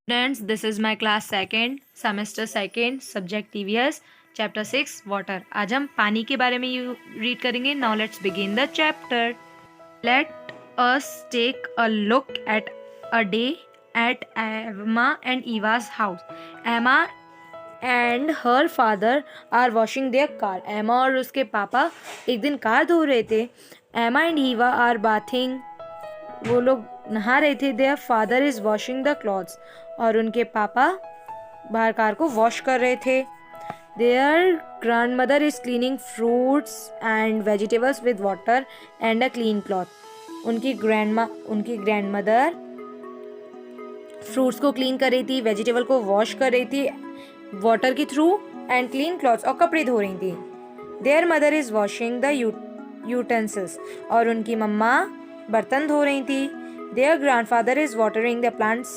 Students, this is my class second, semester second, subject TVS, chapter 6 water. आज हम पानी के बारे में रीड करेंगे. Now let's begin the chapter. Let us take a look at a day at Emma and Eva's house. Emma and her father are washing their car. Emma और उसके पापा एक दिन कार धो रहे थे. Emma and Eva are bathing. वो लोग नहा रहे थे. Their father is washing the clothes. और उनके पापा बाहर कार को वॉश कर रहे थे. Their grandmother is cleaning fruits and vegetables with water and a clean cloth. उनकी ग्रैंडमदर फ्रूट्स को क्लीन कर रही थी, वेजिटेबल को वॉश कर रही थी वाटर के थ्रू एंड क्लीन क्लॉथ्स, और कपड़े धो रही थी. Their mother is washing the utensils. और उनकी मम्मा बर्तन धो रही थी. Their grandfather is watering the plants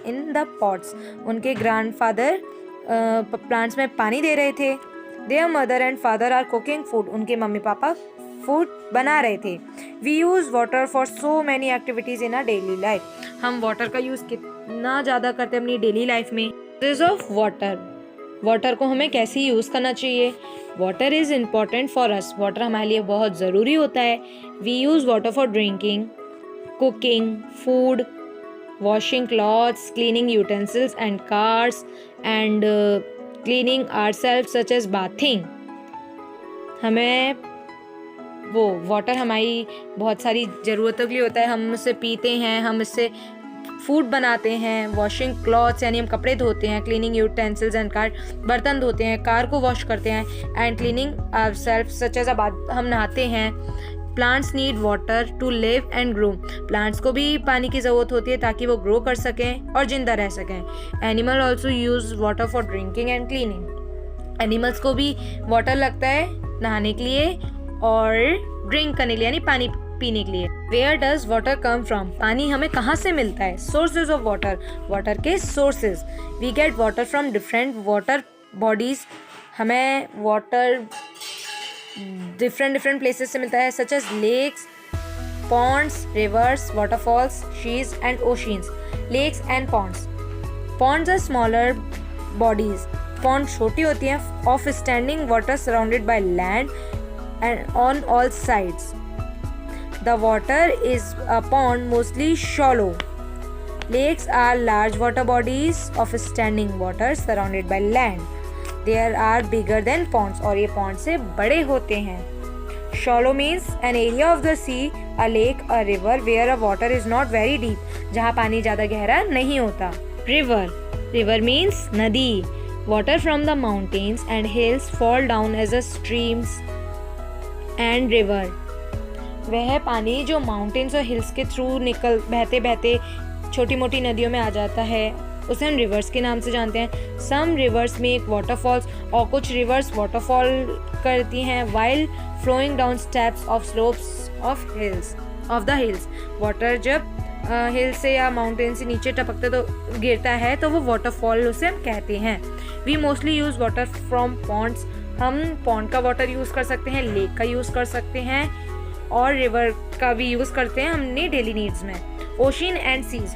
in the pots. उनके ग्रैंडफादर प्लांट्स में पानी दे रहे थे. Their mother and father are cooking food. उनके मम्मी पापा फूड बना रहे थे. We use water for so many activities in our daily life. हम वाटर का यूज़ कितना ज़्यादा करते हैं अपनी डेली लाइफ में. यूजेस ऑफ वाटर को हमें कैसे यूज़ करना चाहिए. Water is important for us. Water हमारे लिए बहुत ज़रूरी होता है. We use water for drinking, cooking, food, washing clothes, cleaning utensils and cars, and cleaning ourselves such as bathing. हमें वो वाटर हमारी बहुत सारी ज़रूरतों के लिए होता है. हम उससे पीते हैं, हम इससे फूड बनाते हैं. वॉशिंग क्लॉथ्स यानी हम कपड़े धोते हैं. क्लीनिंग यूटेंसिल्स एंड कार, बर्तन धोते हैं, कार को वॉश करते हैं. And cleaning ourselves such as हम नहाते हैं. Plants need water to live and grow. Plants को भी पानी की ज़रूरत होती है ताकि वो ग्रो कर सकें और जिंदा रह सकें. Animal also use water for drinking and cleaning. Animals को भी वाटर लगता है नहाने के लिए और ड्रिंक करने के लिए यानी पानी पीने के लिए. Where does water come from. पानी हमें कहाँ से मिलता है. Sources of water. वाटर के sources. We get water from different water bodies. हमें वाटर डिफरेंट प्लेसेस से मिलता है, such as lakes, ponds, rivers, waterfalls, seas and oceans. Lakes and ponds. Ponds are smaller bodies. Pond छोटी होती हैं of standing water surrounded by land and on all sides. The water is a pond mostly shallow. Lakes are large water bodies of standing water surrounded by land. They are bigger than ponds. और ये pond से बड़े होते हैं. Shallow means an area of the sea, a lake, a river where a water is not very deep. जहाँ पानी ज़्यादा गहरा नहीं होता. River means नदी. Water from the mountains and hills fall down as a streams and river. वह पानी जो माउंटेन्स और हिल्स के थ्रू बहते बहते छोटी मोटी नदियों में आ जाता है उसे हम रिवर्स के नाम से जानते हैं. Some rivers make waterfalls. और कुछ रिवर्स वाटरफॉल करती हैं while flowing down steps of slopes of the hills. Water जब हिल से या माउंटेन से नीचे टपकता तो गिरता है तो वो वाटरफॉल उसे हम कहते हैं. We mostly use water from ponds. हम पॉन्ड का वाटर यूज़ कर सकते हैं, लेक का यूज़ कर सकते हैं और रिवर का भी यूज़ करते हैं हमने डेली नीड्स में. Ocean and seas.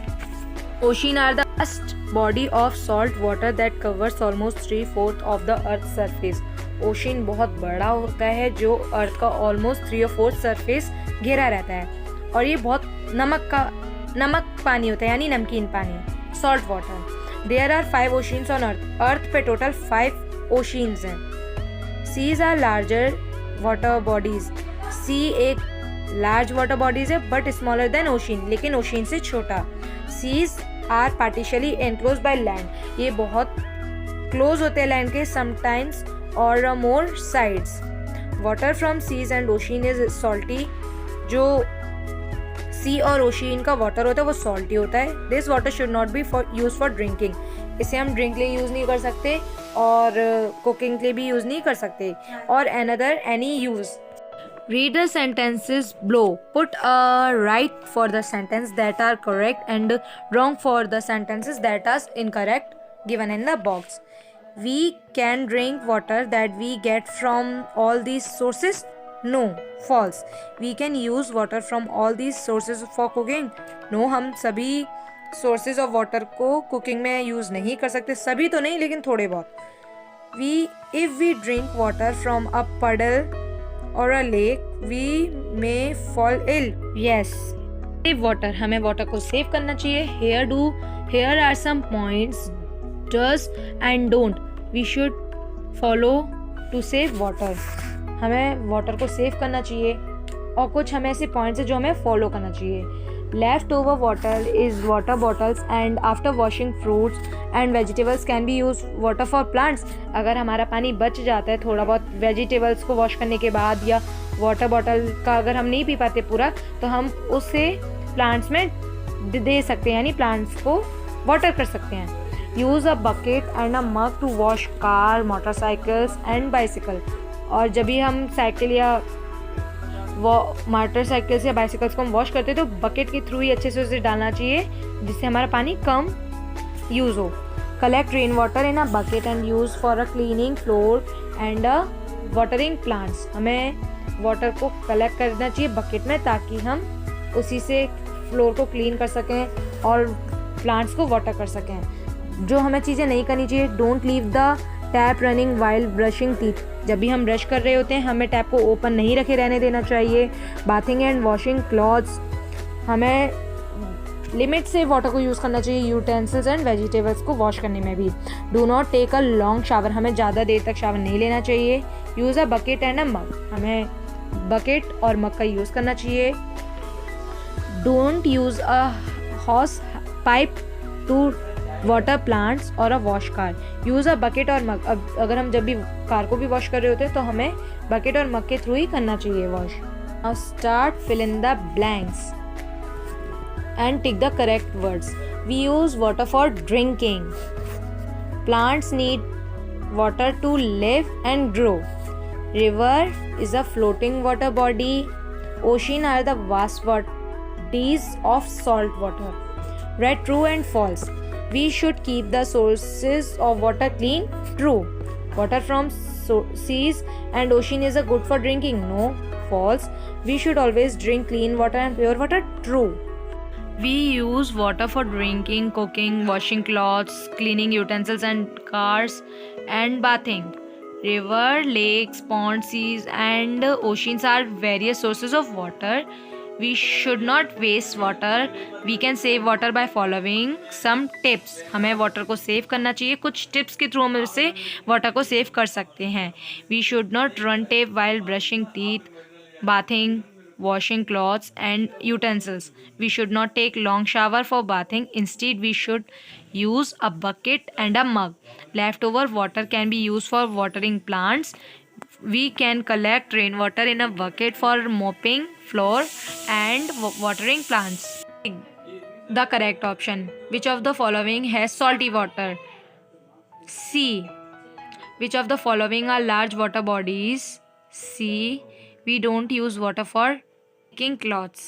Ocean are the vast body of salt water that covers almost 3/4 of the earth's surface. Ocean बहुत बड़ा होता है जो अर्थ का almost 3/4 surface घेरा रहता है और ये बहुत नमक पानी होता है यानी नमकीन पानी. Salt water. There are 5 oceans on earth. अर्थ पे टोटल 5 oceans हैं. Seas are larger water bodies. Sea एक लार्ज वाटर बॉडीज है बट स्मॉलर देन ओशियन, लेकिन ओशियन से छोटा. Seas are partially enclose by land. ये बहुत क्लोज होते हैं लैंड के समटाइम्स और more sides. Water from seas and ocean is salty. जो सी और ओशियन का वाटर होता है वो सॉल्टी होता है. This water should not be use for drinking. इसे हम ड्रिंक लिए यूज़ नहीं कर सकते और कुकिंग के लिए भी यूज़ नहीं कर सकते और any use. Read the sentences below. Put a right for the sentence that are correct and wrong for the sentences that are incorrect given in the box. We can drink water that we get from all these sources. No, false. We can use water from all these sources for cooking. No, हम सभी sources of water को cooking में use नहीं कर सकते, सभी तो नहीं लेकिन थोड़े बहुत. If we drink water from a puddle or a lake, we may fall ill. Yes. Save water. हमें water को save करना चाहिए. Here are some points. Does and don't. We should follow to save water. हमें water को save करना चाहिए और कुछ हमें ऐसे points हैं जो हमें follow करना चाहिए. Leftover water is water bottles and after washing fruits and vegetables can be used water for plants. अगर हमारा पानी बच जाता है थोड़ा बहुत वेजिटेबल्स को वॉश करने के बाद या वाटर बॉटल का अगर हम नहीं पी पाते पूरा तो हम उसे प्लांट्स में दे सकते हैं, यानी प्लांट्स को वाटर कर सकते हैं. Use a bucket and a mug to wash car, motorcycles and bicycle. और जब भी हम साइकिल या मोटरसाइकिल्स या बाइसिकल्स को हम वॉश करते हैं तो बकेट के थ्रू ही अच्छे से उसे डालना चाहिए जिससे हमारा पानी कम यूज़ हो. Collect rain water in a bucket and use for a cleaning floor and a watering plants. हमें वाटर को कलेक्ट करना चाहिए बकेट में ताकि हम उसी से फ्लोर को क्लीन कर सकें और प्लांट्स को वाटर कर सकें. जो हमें चीज़ें नहीं करनी चाहिए, don't leave the tap running while brushing teeth. जब भी हम ब्रश कर रहे होते हैं हमें टैप को ओपन नहीं रखे रहने देना चाहिए. बाथिंग एंड वॉशिंग क्लॉथ्स, हमें लिमिट से वाटर को यूज़ करना चाहिए यूटेंसिल्स एंड वेजिटेबल्स को वॉश करने में भी. Do not take a long shower, हमें ज़्यादा देर तक शावर नहीं लेना चाहिए. Use a bucket and a mug, हमें बकेट और मग का यूज़ करना चाहिए. Don't use a hose pipe to water plants और a wash car. Use a bucket और मग, अब अगर हम जब भी कार को भी वॉश कर रहे होते हैं तो हमें बकेट और मग के थ्रू ही करना चाहिए wash. Now start fill in the blanks and tick the correct words. We use water for drinking. Plants need water to live and grow. River is a floating water body. Ocean are the vast bodies of salt water. Write true and false. We should keep the sources of water clean. True. Water from seas and ocean is a good for drinking. No. False. We should always drink clean water and pure water. True. We use water for drinking, cooking, washing clothes, cleaning utensils and cars, and bathing. River, lakes, ponds, seas, and oceans are various sources of water. We should not waste water. We can save water by following some tips. हमें water को save करना चाहिए. कुछ tips के through हम इससे water को save कर सकते हैं. We should not run tape while brushing teeth, bathing, washing clothes and utensils. We should not take long shower for bathing. Instead, we should use a bucket and a mug. Leftover water can be used for watering plants. We can collect rainwater in a bucket for mopping floor and watering plants. The correct option. Which of the following has salty water? C. Which of the following are large water bodies? C. We don't use water for making clothes.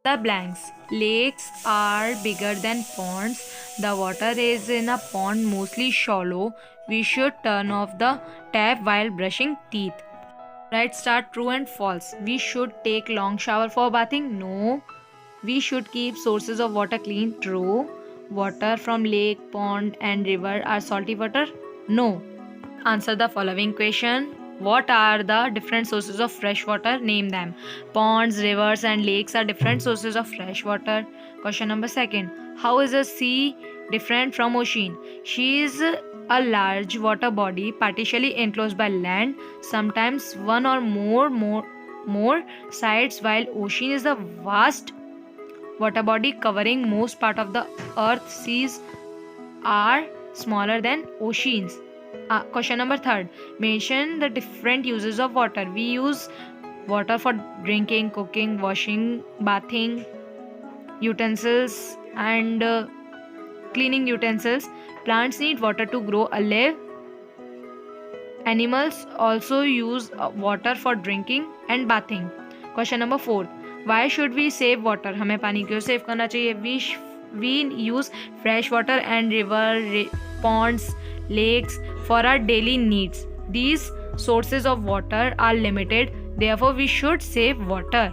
The blanks. Lakes are bigger than ponds. The water is in a pond mostly shallow. We should turn off the tap while brushing teeth. Right, start true and false. We should take long shower for bathing. No. We should keep sources of water clean. True. Water from lake, pond and river are salty water. No. Answer the following question. What are the different sources of fresh water? Name them. Ponds, rivers and lakes are different sources of fresh water. Question number 2. How is a sea different from ocean? She is a large water body partially enclosed by land, sometimes one or more sides, while ocean is a vast water body covering most part of the earth. Seas are smaller than oceans. Question number 3. Mention the different uses of water. We use water for drinking, cooking, washing, bathing, utensils and cleaning utensils. Plants need water to grow or live. Animals also use water for drinking and bathing. Question number 4. Why should we save water? हमें पानी क्यों save करना चाहिए? We use fresh water and river, ponds, lakes for our daily needs. These sources of water are limited, therefore we should save water.